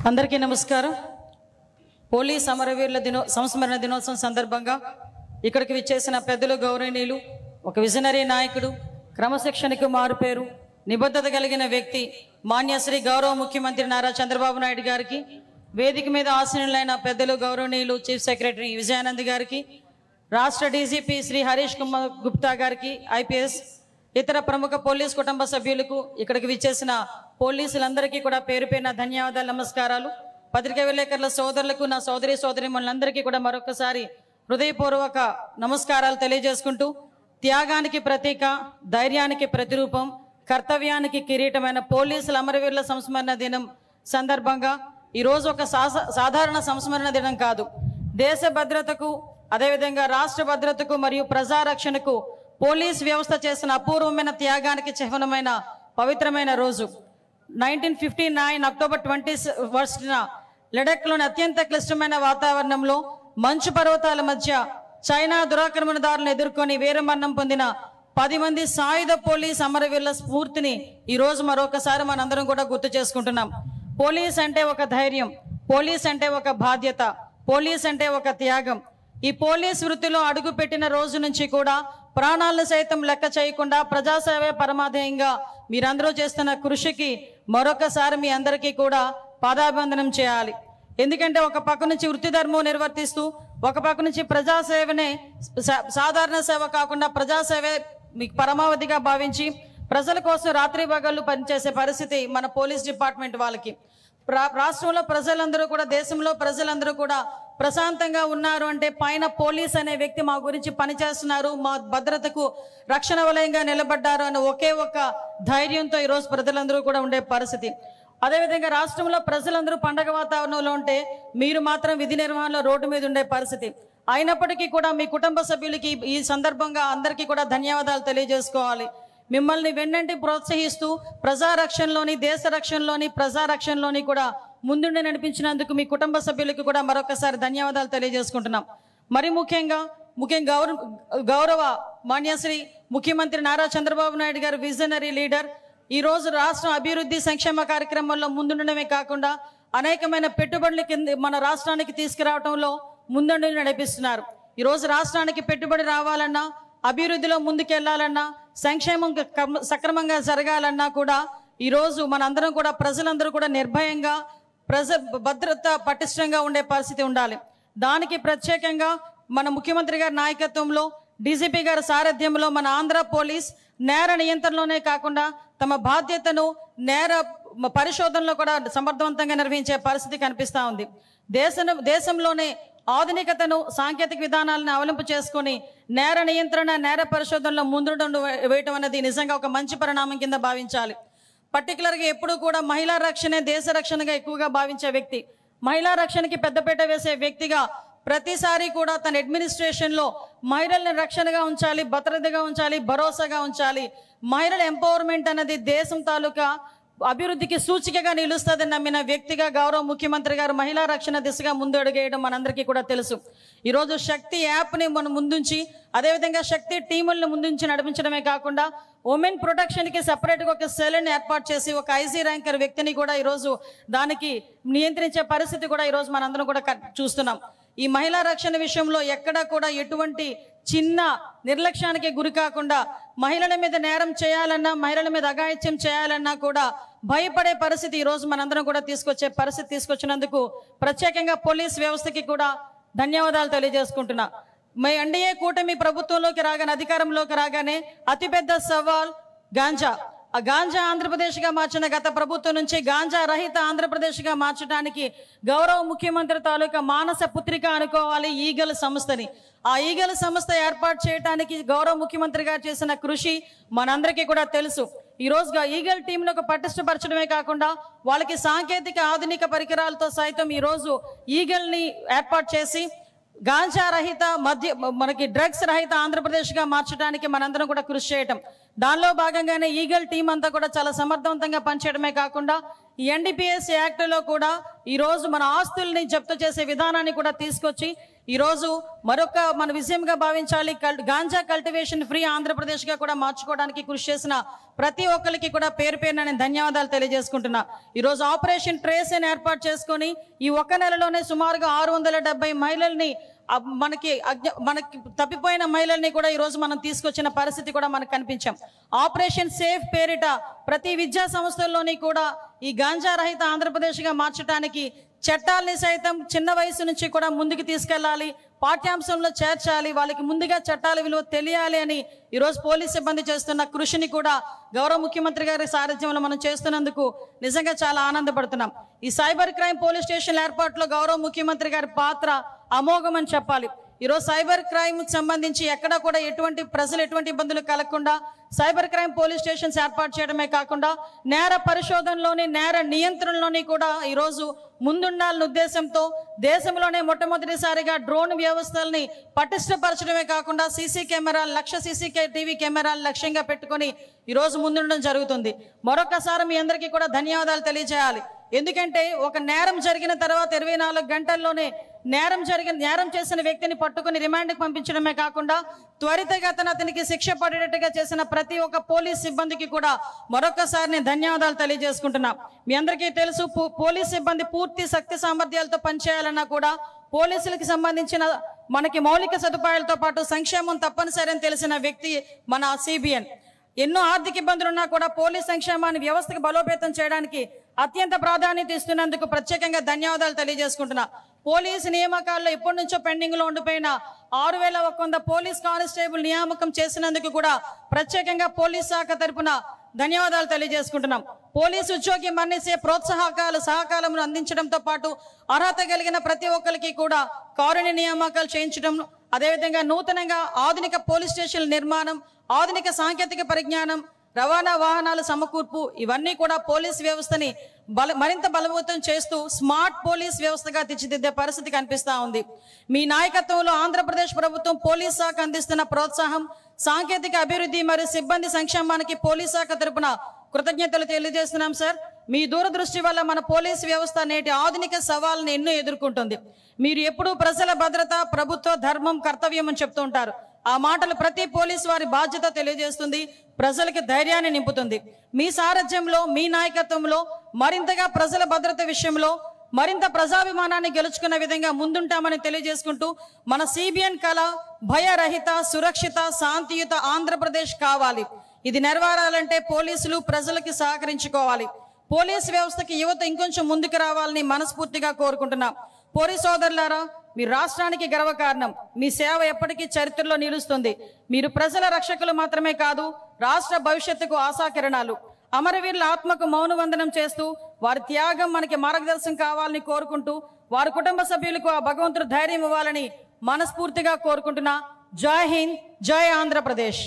అందరికీ నమస్కారం. పోలీస్ అమరవీరుల సంస్మరణ దినోత్సవం సందర్భంగా ఇక్కడికి విచ్చేసిన పెద్దలు, గౌరవనీయులు, ఒక విజనరీ నాయకుడు, క్రమశిక్షణకు మారుపేరు, నిబద్ధత కలిగిన వ్యక్తి, మాన్యశ్రీ గౌరవ ముఖ్యమంత్రి నారా చంద్రబాబు నాయుడు గారికి, వేదిక మీద ఆసీనులైన పెద్దలు, గౌరవనీయులు చీఫ్ సెక్రటరీ విజయానంద్ గారికి, రాష్ట్ర డీజీపీ శ్రీ హరీష్ కుమార్ గుప్తా గారికి, ఐపీఎస్, ఇతర ప్రముఖ పోలీస్ కుటుంబ సభ్యులకు, ఇక్కడికి విచ్చేసిన పోలీసులందరికీ కూడా పేరు పేరున ధన్యవాదాలు, నమస్కారాలు. పత్రికా విలేకరుల సోదరులకు, నా సోదరి సోదరీమణులందరికీ కూడా మరొకసారి హృదయపూర్వక నమస్కారాలు తెలియజేసుకుంటూ, త్యాగానికి ప్రతీక, ధైర్యానికి ప్రతిరూపం, కర్తవ్యానికి కిరీటమైన పోలీసుల అమరవీరుల సంస్మరణ దినం సందర్భంగా ఈరోజు ఒక సాధారణ సంస్మరణ దినం కాదు, దేశ భద్రతకు, అదేవిధంగా రాష్ట్ర భద్రతకు మరియు ప్రజారక్షణకు పోలీస్ వ్యవస్థ చేసిన అపూర్వమైన త్యాగానికి చిహ్నమైన పవిత్రమైన రోజు. 1959 అక్టోబర్ 21న లడఖ్లోని అత్యంత క్లిష్టమైన వాతావరణంలో మంచు పర్వతాల మధ్య చైనా దురాక్రమణదారులను ఎదుర్కొని వీరమరణం పొందిన 10 మంది సాయుధ పోలీస్ అమరవీరుల స్ఫూర్తిని ఈరోజు మరొకసారి మనందరం కూడా గుర్తు చేసుకుంటున్నాం. పోలీస్ అంటే ఒక ధైర్యం, పోలీస్ అంటే ఒక బాధ్యత, పోలీస్ అంటే ఒక త్యాగం. ఈ పోలీస్ వృత్తిలో అడుగు పెట్టిన రోజు నుంచి కూడా ప్రాణాలను సైతం లెక్క చేయకుండా ప్రజాసేవే పరమాధేయంగా మీరందరూ చేస్తున్న కృషికి మరొకసారి మీ అందరికీ కూడా పాదాభివందనం చేయాలి. ఎందుకంటే ఒక పక్క నుంచి వృత్తి ధర్మం నిర్వర్తిస్తూ, ఒక పక్క నుంచి ప్రజాసేవనే సాధారణ సేవ కాకుండా ప్రజాసేవే మీకు పరమావధిగా భావించి ప్రజల కోసం రాత్రి పగళ్ళు పనిచేసే పరిస్థితి మన పోలీస్ డిపార్ట్మెంట్ వాళ్ళకి. రాష్ట్రంలో ప్రజలందరూ కూడా, దేశంలో ప్రజలందరూ కూడా ప్రశాంతంగా ఉన్నారు అంటే పైన పోలీస్ అనే వ్యక్తి మా గురించి పనిచేస్తున్నారు, మా భద్రతకు రక్షణ వలయంగా నిలబడ్డారు అనే ఒకే ఒక ధైర్యంతో ఈరోజు ప్రజలందరూ కూడా ఉండే పరిస్థితి. అదేవిధంగా రాష్ట్రంలో ప్రజలందరూ పండగ వాతావరణంలో ఉంటే మీరు మాత్రం విధి నిర్వహణలో రోడ్డు మీద ఉండే పరిస్థితి. అయినప్పటికీ కూడా మీ కుటుంబ సభ్యులకి ఈ సందర్భంగా అందరికీ కూడా ధన్యవాదాలు తెలియజేసుకోవాలి. మిమ్మల్ని వెన్నంటి ప్రోత్సహిస్తూ ప్రజారక్షణలోని, దేశ రక్షణలోని, ప్రజారక్షణలోని కూడా ముందుండి నడిపించినందుకు మీ కుటుంబ సభ్యులకు కూడా మరొకసారి ధన్యవాదాలు తెలియజేసుకుంటున్నాం. మరి ముఖ్యంగా గౌరవ మాన్యశ్రీ ముఖ్యమంత్రి నారా చంద్రబాబు నాయుడు గారు విజనరీ లీడర్, ఈరోజు రాష్ట్రం అభివృద్ధి సంక్షేమ కార్యక్రమాల్లో ముందుండడమే కాకుండా అనేకమైన పెట్టుబడుల కింద మన రాష్ట్రానికి తీసుకురావడంలో ముందుండి నడిపిస్తున్నారు. ఈరోజు రాష్ట్రానికి పెట్టుబడి రావాలన్నా, అభివృద్ధిలో ముందుకెళ్లాలన్నా, సంక్షేమం సక్రమంగా జరగాలన్నా కూడా ఈరోజు మనందరం కూడా, ప్రజలందరూ కూడా నిర్భయంగా, భద్రత పటిష్టంగా ఉండే పరిస్థితి ఉండాలి. దానికి ప్రత్యేకంగా మన ముఖ్యమంత్రి గారి నాయకత్వంలో, డీజీపీ గారి సారథ్యంలో మన ఆంధ్ర పోలీస్ నేర నియంత్రణలోనే కాకుండా తమ బాధ్యతను నేర పరిశోధనలో కూడా సమర్థవంతంగా నిర్వహించే పరిస్థితి కనిపిస్తూ ఉంది. దేశంలోనే ఆధునికతను, సాంకేతిక విధానాలను అవలంబింపు చేసుకుని నేర నియంత్రణ, నేర పరిశోధనలో ముందు వేయటం అనేది నిజంగా ఒక మంచి పరిణామం కింద భావించాలి. పర్టికులర్గా ఎప్పుడు కూడా మహిళా రక్షణే దేశ రక్షణగా ఎక్కువగా భావించే వ్యక్తి, మహిళా రక్షణకి పెద్దపీట వేసే వ్యక్తిగా ప్రతిసారి కూడా తన అడ్మినిస్ట్రేషన్లో మహిళల్ని రక్షణగా ఉంచాలి, భద్రతగా ఉంచాలి, భరోసాగా ఉంచాలి. మహిళల ఎంపవర్మెంట్ అనేది దేశం తాలూకా అభివృద్ధికి సూచికగా నిలుస్తుందని నమ్మిన వ్యక్తిగా గౌరవ ముఖ్యమంత్రి గారు మహిళా రక్షణ దిశగా ముందు అడుగేయడం మనందరికీ కూడా తెలుసు. ఈరోజు శక్తి యాప్ని మనం ముందుంచి, అదేవిధంగా శక్తి టీములను ముందుంచి నడిపించడమే కాకుండా ఉమెన్ ప్రొటెక్షన్కి సపరేట్గా ఒక సెల్ని ఏర్పాటు చేసి ఒక ఐజీ ర్యాంకర్ వ్యక్తిని కూడా ఈరోజు దానికి నియంత్రించే పరిస్థితి కూడా ఈరోజు మనందరం కూడా చూస్తున్నాం. ఈ మహిళా రక్షణ విషయంలో ఎక్కడా కూడా ఎటువంటి చిన్న నిర్లక్ష్యానికి గురి కాకుండా మహిళల మీద నేరం చేయాలన్నా, మహిళల మీద అఘాయిత్యం చేయాలన్నా కూడా భయపడే పరిస్థితి ఈరోజు మనందరం కూడా తీసుకొచ్చినందుకు ప్రత్యేకంగా పోలీస్ వ్యవస్థకి కూడా ధన్యవాదాలు తెలియజేసుకుంటున్నా. ఎన్డీఏ కూటమి ప్రభుత్వంలోకి రాగానే, అధికారంలోకి రాగానే అతిపెద్ద సవాల్ గాంజా. ఆ గాంజా ఆంధ్రప్రదేశ్గా మార్చిన గత ప్రభుత్వం నుంచి గాంజా రహిత ఆంధ్రప్రదేశ్గా మార్చడానికి గౌరవ ముఖ్యమంత్రి తాలూకా మానస పుత్రిక అనుకోవాలి ఈగల్ సంస్థని. ఆ ఈగల్ సంస్థ ఏర్పాటు చేయడానికి గౌరవ ముఖ్యమంత్రి గారు చేసిన కృషి మనందరికీ కూడా తెలుసు. ఈరోజు ఈగల్ టీంను ఒక పటిష్టపరచడమే కాకుండా వాళ్ళకి సాంకేతిక ఆధునిక పరికరాలతో సైతం ఈరోజు ఈగల్ని ఏర్పాటు చేసి గాంజా రహిత, మనకి డ్రగ్స్ రహిత ఆంధ్రప్రదేశ్గా మార్చడానికి మనందరం కూడా కృషి చేయటం. దానిలో భాగంగానే ఈగల్ టీం అంతా కూడా చాలా సమర్థవంతంగా పనిచేయడమే కాకుండా ఈ NDPS యాక్ట్లో కూడా ఈరోజు మన ఆస్తుల్ని జప్తు చేసే విధానాన్ని కూడా తీసుకొచ్చి ఈరోజు మరొక మన విజయంగా భావించాలి. గాంజా కల్టివేషన్ ఫ్రీ ఆంధ్రప్రదేశ్గా కూడా మార్చుకోవడానికి కృషి చేసిన ప్రతి ఒక్కరికి కూడా పేరు పేరున నేను ధన్యవాదాలు తెలియజేసుకుంటున్నా. ఈరోజు ఆపరేషన్ ట్రేస్ అని ఏర్పాటు చేసుకొని ఈ ఒక్క నెలలోనే సుమారుగా 670 మహిళల్ని మనకి తప్పిపోయిన మహిళల్ని కూడా ఈరోజు మనం తీసుకొచ్చిన పరిస్థితి కూడా మనకు కనిపించాం. ఆపరేషన్ సేఫ్ పేరిట ప్రతి విద్యా సంస్థల్లోని కూడా ఈ గాంజా రహిత ఆంధ్రప్రదేశ్గా మార్చడానికి చట్టాలని సైతం చిన్న వయసు నుంచి కూడా ముందుకు తీసుకెళ్లాలి, పాఠ్యాంశంలో చేర్చాలి, వాళ్ళకి ముందుగా చట్టాల విలువ తెలియాలి అని ఈరోజు పోలీస్ సిబ్బంది చేస్తున్న కృషిని కూడా గౌరవ ముఖ్యమంత్రి గారి సారథ్యంలో మనం చేస్తున్నందుకు నిజంగా చాలా ఆనందపడుతున్నాం. ఈ సైబర్ క్రైమ్ పోలీస్ స్టేషన్ ఏర్పాటులో గౌరవ ముఖ్యమంత్రి గారి పాత్ర అమోఘం అని చెప్పాలి. ఈరోజు సైబర్ క్రైమ్కి సంబంధించి ఎక్కడా కూడా ప్రజలు ఎటువంటి ఇబ్బందులు కలగకుండా సైబర్ క్రైమ్ పోలీస్ స్టేషన్స్ ఏర్పాటు చేయడమే కాకుండా నేర పరిశోధనలోని నేర నియంత్రణలోని కూడా ఈరోజు ముందుండాలనే ఉద్దేశంతో దేశంలోనే మొట్టమొదటిసారిగా డ్రోన్ వ్యవస్థల్ని పటిష్టపరచడమే కాకుండా లక్ష CCTV కెమెరాలు లక్ష్యంగా పెట్టుకొని ఈరోజు ముందుండడం జరుగుతుంది. మరొకసారి మీ అందరికీ కూడా ధన్యవాదాలు తెలియజేయాలి. ఎందుకంటే ఒక నేరం జరిగిన తర్వాత 24 గంటల్లోనే నేరం చేసిన వ్యక్తిని పట్టుకుని రిమాండ్కి పంపించడమే కాకుండా త్వరితగతిన అతనికి శిక్ష పడేటట్టుగా చేసిన ప్రతి ఒక్క పోలీస్ సిబ్బందికి కూడా మరొకసారి నేను ధన్యవాదాలు తెలియజేసుకుంటున్నా. మీ అందరికీ తెలుసు, పోలీస్ సిబ్బంది పూర్తి శక్తి సామర్థ్యాలతో పనిచేయాలన్నా కూడా పోలీసులకు సంబంధించిన మనకి మౌలిక సదుపాయాలతో పాటు సంక్షేమం తప్పనిసరి అని తెలిసిన వ్యక్తి మన CBN. ఎన్నో ఆర్థిక ఇబ్బందులు ఉన్నా కూడా పోలీస్ సంక్షేమాన్ని వ్యవస్థకు బలోపేతం చేయడానికి అత్యంత ప్రాధాన్యత ఇస్తున్నందుకు ప్రత్యేకంగా ధన్యవాదాలు తెలియజేసుకుంటున్నా. పోలీసు నియామకాల్లో ఎప్పటి నుంచో పెండింగ్లో ఉండిపోయిన 6100 పోలీస్ కానిస్టేబుల్ నియామకం చేసినందుకు కూడా ప్రత్యేకంగా పోలీస్ శాఖ తరపున ధన్యవాదాలు తెలియజేసుకుంటున్నాం. పోలీసు ఉద్యోగి మరణించే సహకారమును అందించడంతో పాటు అర్హత కలిగిన ప్రతి ఒక్కరికి కూడా కారుణ్య నియామకాలు చేయించడం, అదేవిధంగా నూతనంగా ఆధునిక పోలీస్ స్టేషన్ల నిర్మాణం, ఆధునిక సాంకేతిక పరిజ్ఞానం, రవాణా వాహనాల సమకూర్పు ఇవన్నీ కూడా పోలీస్ వ్యవస్థని మరింత బలవంతం చేస్తూ స్మార్ట్ పోలీస్ వ్యవస్థగా తీర్చిదిద్దే పరిస్థితి కనిపిస్తూ ఉంది. మీ నాయకత్వంలో ఆంధ్రప్రదేశ్ ప్రభుత్వం పోలీస్ శాఖ అందిస్తున్న ప్రోత్సాహం, సాంకేతిక అభివృద్ధి మరియు సిబ్బంది సంక్షేమానికి పోలీస్ శాఖ తరపున కృతజ్ఞతలు తెలియజేస్తున్నాం సార్. మీ దూరదృష్టి వల్ల మన పోలీస్ వ్యవస్థ నేటి ఆధునిక సవాళ్ళను ఎన్నో ఎదుర్కొంటుంది. మీరు ఎప్పుడూ ప్రజల భద్రత, ప్రభుత్వ ధర్మం, కర్తవ్యం అని చెప్తూ ఉంటారు. ఆ మాటలు ప్రతి పోలీసు వారి బాధ్యత తెలియజేస్తుంది, ప్రజలకి ధైర్యాన్ని నింపుతుంది. మీ సారథ్యంలో, మీ నాయకత్వంలో మరింతగా ప్రజల భద్రత విషయంలో మరింత ప్రజాభిమానాన్ని గెలుచుకున్న విధంగా ముందుంటామని తెలియజేసుకుంటూ మన CBN కళ భయరహిత, సురక్షిత, శాంతియుత ఆంధ్రప్రదేశ్ కావాలి. ఇది నెరవేరాలంటే పోలీసులు ప్రజలకి సహకరించుకోవాలి. పోలీసు వ్యవస్థకి యువత ఇంకొంచెం ముందుకు రావాలని మనస్ఫూర్తిగా కోరుకుంటున్నాం. పోలీస్ సోదరులారా, మీ రాష్ట్రానికి గర్వకారణం. మీ సేవ ఎప్పటికీ చరిత్రలో నిలుస్తుంది. మీరు ప్రజల రక్షకులు మాత్రమే కాదు, రాష్ట్ర భవిష్యత్తుకు ఆశాకిరణాలు. అమరవీరుల ఆత్మకు మౌనవందనం చేస్తూ వారి త్యాగం మనకి మార్గదర్శనం కావాలని కోరుకుంటూ వారి కుటుంబ సభ్యులకు ఆ భగవంతుడు ధైర్యం ఇవ్వాలని మనస్ఫూర్తిగా కోరుకుంటున్నా. జై హింద్, జై ఆంధ్రప్రదేశ్.